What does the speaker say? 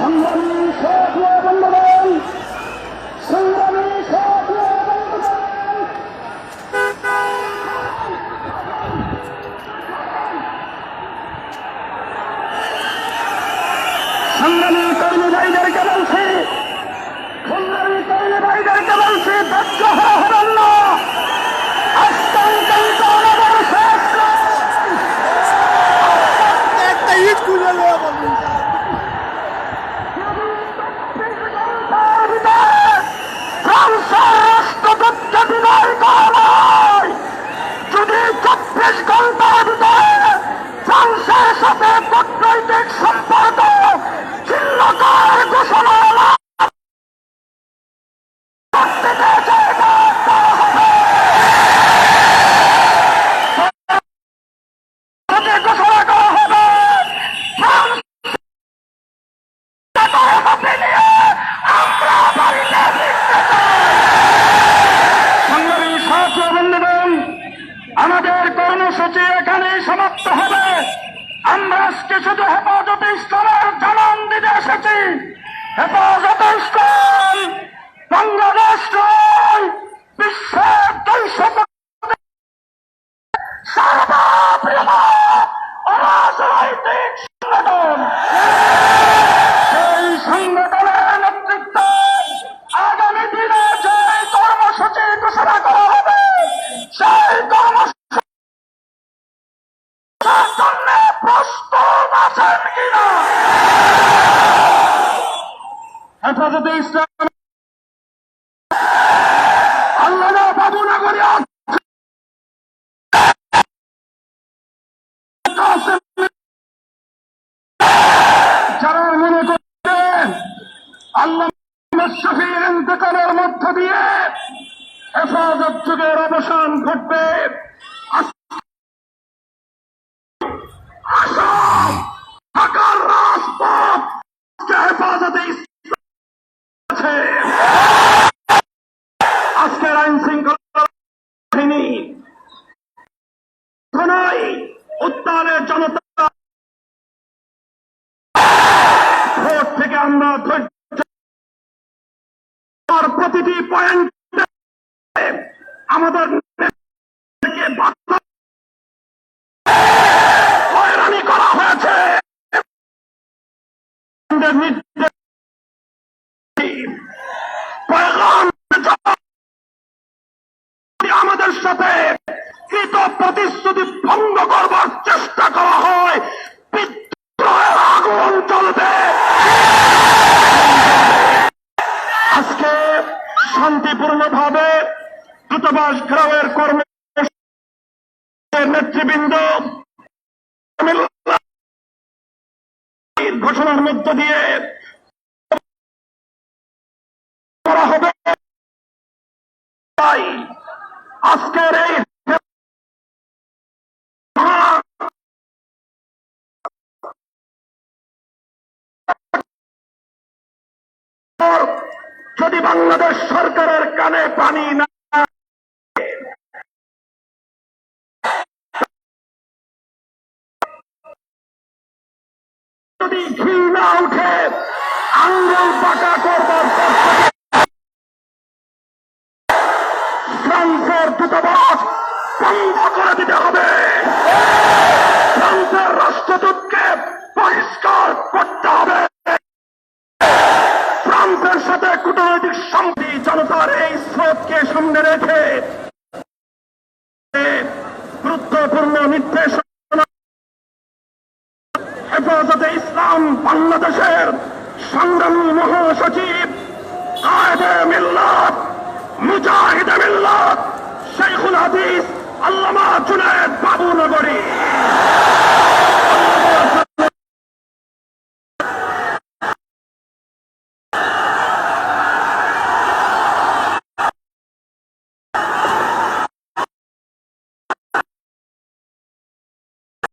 সংগ্রামী সাথী বন্ধুগণ, সংগ্রামী সাথী বন্ধুগণ, সংগ্রামী কর্মী ভাইদেরকে বলছি, সংগ্রামী কর্মী ভাইদেরকে বলছি, ধৈর্য হবেন না। একটা ইট খুলে নেওয়া বলবেন যদি 24 ঘন্টার ভিতরে ফ্রান্সের সাথে কূটনৈতিক সম্পর্ক ছিন্ন করার ঘোষণা ঘোষণা করা হবে, আমরা বাড়িতে ফিরতে চাই। সংগ্রামী সাথী বন্ধুগণ, আমাদের কর্মসূচি এখানেই সমাপ্ত হবে। আমরা আজকে শুধু হেফাজতে ইসলামের জানান দিতে এসেছি। হেফাজতে ইসলাম বাংলাদেশ নয়, বিশ্বের 200 সর্ববৃহৎ অরাজনৈতিক সংগঠন। সেই সংগঠনের নেতৃত্বে আগামী দিনে যে কর্মসূচি ঘোষণা করা হবে, সেই কর্মসূচির জন্য প্রস্তুত আছেন কিনা? হেফাজতে ইসলাম আল্লাহ বাবুনগরী যারা মনে করছেন আল্লামা শফির ইন্তেকালের মধ্য দিয়ে হেফাজত যুগের অবসান ঘটবে, আসাম ঢাকার রাজপথ হেফাজতে ইসলাম আছে। আজকের আইন শৃঙ্খলা বাহিনী থানায় উত্তালের জনতা ভোট থেকে আমরা ধৈর্য প্রতিটি পয়েন্ট আমাদের হয়রানি করা হয়েছে। আমাদের সাথে কৃত প্রতিশ্রুতি ভঙ্গ করবার চেষ্টা করা হয়, বিদ্রোহের আগুন চলবে। আজকে শান্তিপূর্ণভাবে দূতাবাস ঘেরাওয়ের কর্মী নেতৃবৃন্দ ঘোষণার মধ্য দিয়ে করা হবে। তাই আজকের এই যদি বাংলাদেশ সরকারের কানে পানি না যদি ঘি না উঠে আঙ্গুল পাকা করবার ফ্রান্সের দূতাবাস বন্ধ করে দিতে হবে। ফ্রান্সের রাষ্ট্রদূতকে বহিষ্কার করতে হবে। ফ্রান্সের সাথে কূটনৈতিক সম্পর্ক জনতার এই স্রোতকে সামনে রেখে গুরুত্বপূর্ণ নির্দেশনা হেফাজতে ইসলাম বাংলাদেশের সংগ্রামী মহাসচিব কায়েদে মিল্লাত মুজাহিদে মিল্লাত শাইখুল হাদিস আল্লামা জুনায়েদ বাবুনগরী